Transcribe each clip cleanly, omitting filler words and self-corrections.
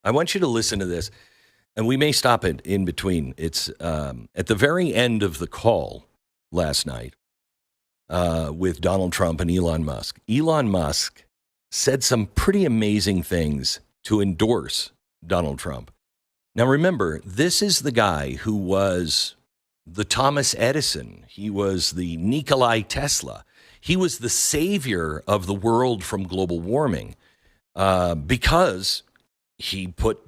I want you to listen to this, and we may stop it in between. It's at the very end of the call last night with Donald Trump and Elon Musk. Elon Musk said some pretty amazing things to endorse Donald Trump. Now, remember, this is the guy who was the Thomas Edison. He was the Nikolai Tesla. He was the savior of the world from global warming because he put,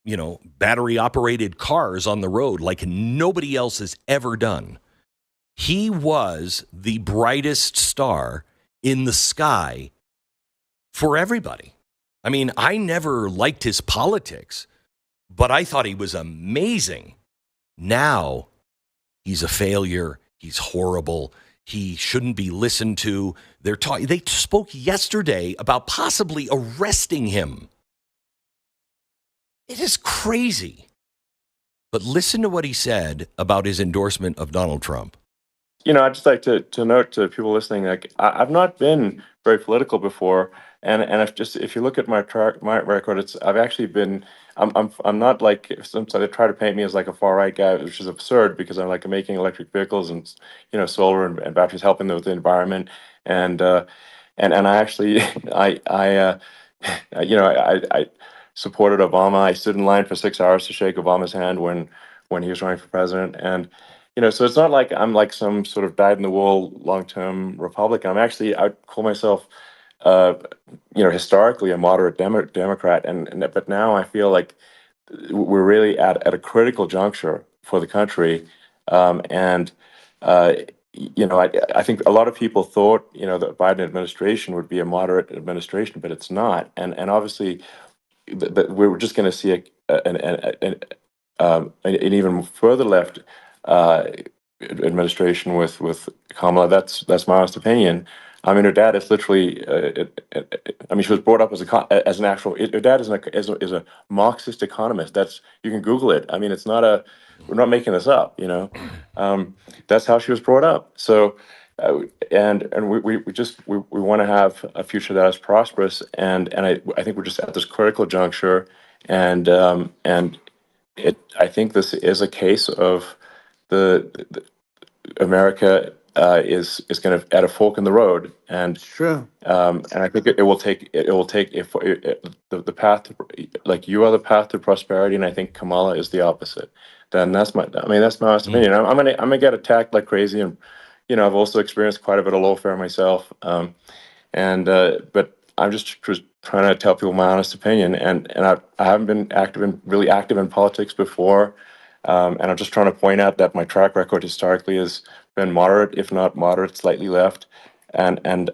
battery-operated cars on the road like nobody else has ever done. He was the brightest star in the sky for everybody. I mean, I never liked his politics, but I thought he was amazing. Now, he's a failure. He's horrible. He shouldn't be listened to. They spoke yesterday about possibly arresting him. It is crazy. But listen to what he said about his endorsement of Donald Trump. I'd just like to note to people listening, like I've not been very political before, and if you look at my record, I've actually been. I'm not like some they try to paint me as like a far right guy, which is absurd because I'm like making electric vehicles and solar and batteries, helping with the environment, and I actually I supported Obama. I stood in line for 6 hours to shake Obama's hand when he was running for president, and so it's not like I'm like some sort of dyed-in-the-wool long-term Republican. I'd call myself, historically a moderate Democrat, but now I feel like we're really at a critical juncture for the country, and I think a lot of people thought the Biden administration would be a moderate administration, but it's not, and obviously we're just going to see an even further left administration with Kamala. That's my honest opinion. I mean, her dad is literally. She was brought up as an actual. Her dad is a Marxist economist. You can Google it. I mean, it's not a. We're not making this up. That's how she was brought up. So, and we want to have a future that is prosperous. And I think we're just at this critical juncture, and I think this is a case of the America is kind of at a fork in the road, and true. And I think it will take if the path to, like you are the path to prosperity, and I think Kamala is the opposite. Then that's my honest opinion. I'm gonna get attacked like crazy, and I've also experienced quite a bit of lawfare myself, but I'm just trying to tell people my honest opinion, and I haven't been really active in politics before. And I'm just trying to point out that my track record historically has been moderate, if not moderate, slightly left. And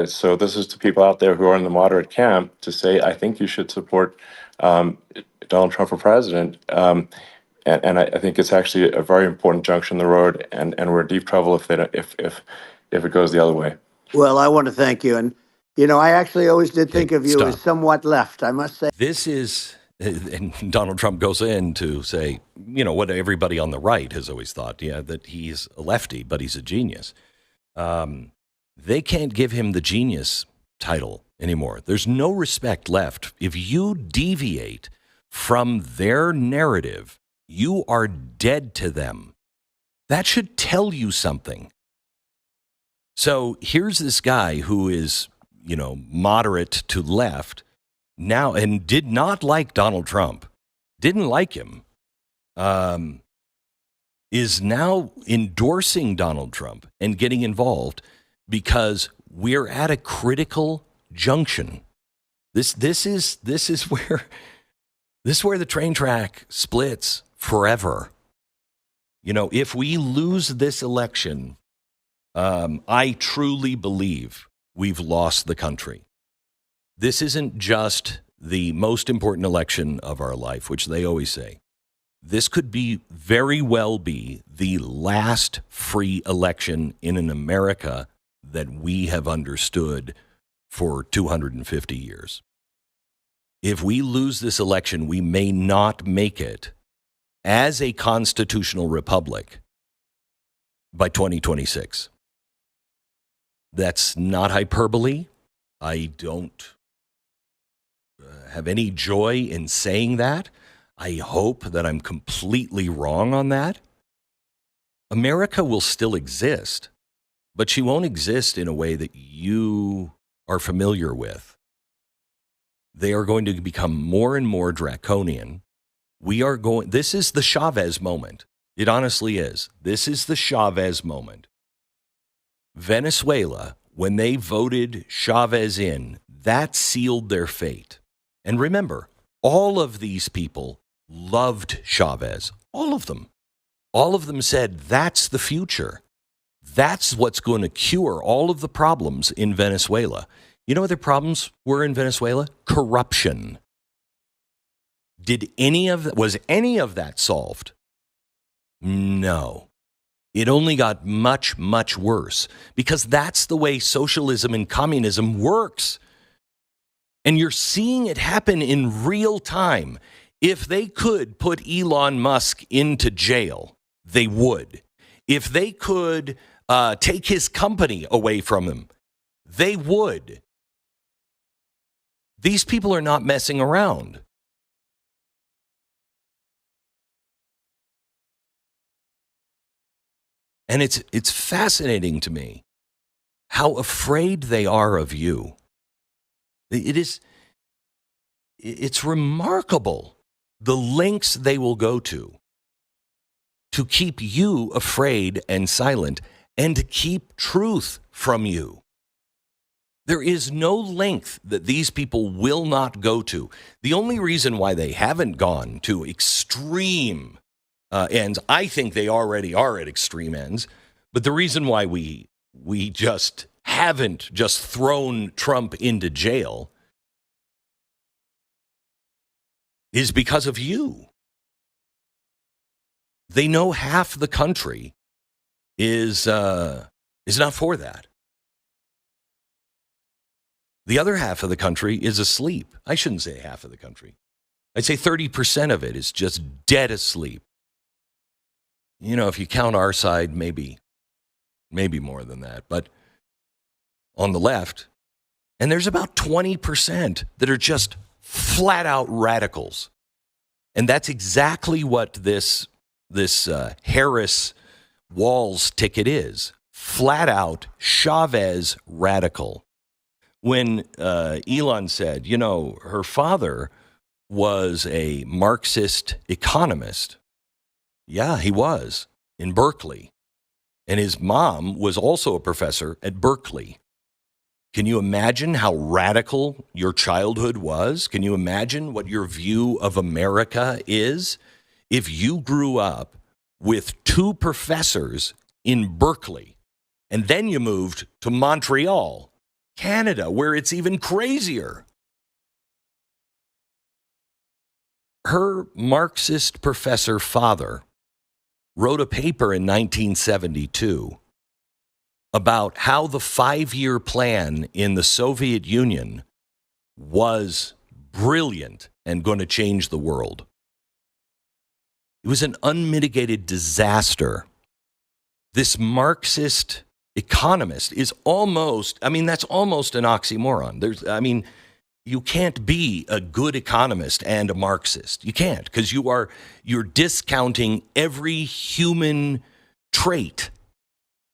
so this is to people out there who are in the moderate camp to say, I think you should support Donald Trump for president. And I think it's actually a very important junction in the road, and we're in deep trouble if it goes the other way. Well, I want to thank you. And, I actually always did think of you as somewhat left, I must say. This is, and Donald Trump goes in to say, what everybody on the right has always thought, that he's a lefty, but he's a genius. They can't give him the genius title anymore. There's no respect left. If you deviate from their narrative, you are dead to them. That should tell you something. So here's this guy who is, moderate to left now and did not like Donald Trump, didn't like him, is now endorsing Donald Trump and getting involved because we're at a critical junction. This is where the train track splits forever. If we lose this election, I truly believe we've lost the country. This isn't just the most important election of our life, which they always say. This could very well be the last free election in an America that we have understood for 250 years. If we lose this election, we may not make it as a constitutional republic by 2026. That's not hyperbole. I don't have any joy in saying that. I hope that I'm completely wrong on that. America will still exist, but she won't exist in a way that you are familiar with. They are going to become more and more draconian. This is the Chavez moment. It honestly is. This is the Chavez moment. Venezuela, when they voted Chavez in, that sealed their fate. And remember, all of these people loved Chavez. All of them. All of them said, that's the future. That's what's going to cure all of the problems in Venezuela. You know what their problems were in Venezuela? Corruption. Was any of that solved? No. It only got much, much worse because that's the way socialism and communism works. And you're seeing it happen in real time. If they could put Elon Musk into jail, they would. If they could take his company away from him, they would. These people are not messing around. And it's fascinating to me how afraid they are of you. It's remarkable the lengths they will go to keep you afraid and silent and to keep truth from you. There is no length that these people will not go to. The only reason why they haven't gone to extreme ends, I think they already are at extreme ends, but the reason why we just haven't just thrown Trump into jail is because of you. They know half the country is not for that. The other half of the country is asleep. I shouldn't say half of the country. I'd say 30% of it is just dead asleep. You know, if you count our side, maybe more than that. But on the left, and there's about 20% that are just flat out radicals. And that's exactly what this Harris Walls ticket is. Flat out Chavez radical. When Elon said, you know, her father was a Marxist economist. Yeah, he was in Berkeley. And his mom was also a professor at Berkeley. Can you imagine how radical your childhood was? Can you imagine what your view of America is? If you grew up with two professors in Berkeley, and then you moved to Montreal, Canada, where it's even crazier. Her Marxist professor father wrote a paper in 1972 about how the 5-year plan in the Soviet Union was brilliant and going to change the world. It was an unmitigated disaster. This Marxist economist is almost, that's almost an oxymoron. You can't be a good economist and a Marxist. You can't, because you're discounting every human trait,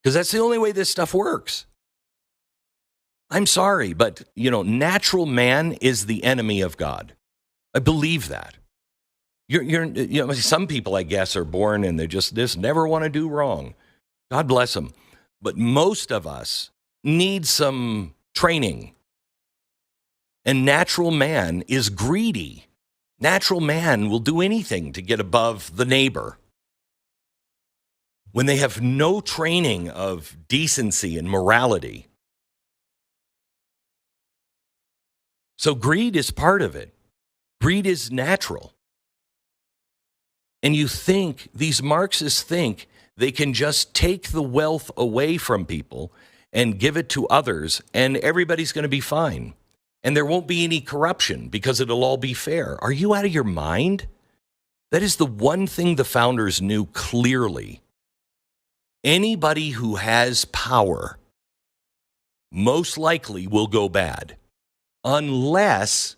because that's the only way this stuff works. I'm sorry, but natural man is the enemy of God. I believe that. Some people, I guess, are born and they just never want to do wrong. God bless them. But most of us need some training. And natural man is greedy. Natural man will do anything to get above the neighbor. When they have no training of decency and morality. So greed is part of it. Greed is natural. And these Marxists think they can just take the wealth away from people and give it to others, and everybody's going to be fine. And there won't be any corruption because it'll all be fair. Are you out of your mind? That is the one thing the founders knew clearly. Anybody who has power most likely will go bad unless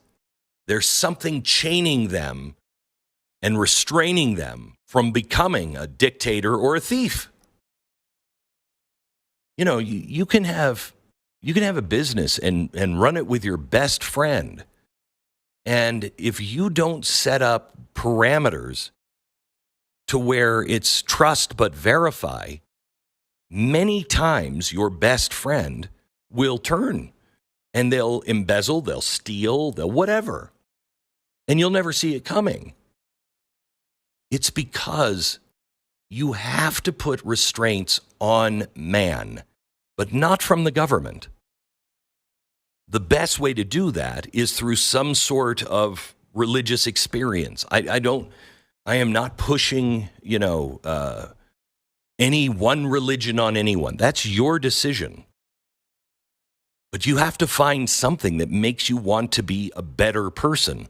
There's something chaining them and restraining them from becoming a dictator or a thief. You know, you can have a business and run it with your best friend. And if you don't set up parameters to where it's trust but verify, many times your best friend will turn and they'll embezzle, they'll steal, they'll whatever. And you'll never see it coming. It's because you have to put restraints on man, but not from the government. The best way to do that is through some sort of religious experience. I am not pushing, any one religion on anyone. That's your decision. But you have to find something that makes you want to be a better person.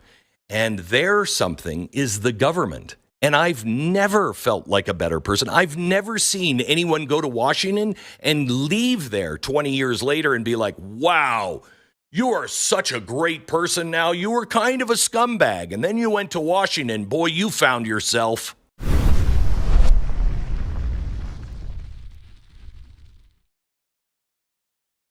And their something is the government. And I've never felt like a better person. I've never seen anyone go to Washington and leave there 20 years later and be like, wow, you are such a great person now. You were kind of a scumbag. And then you went to Washington. Boy, you found yourself.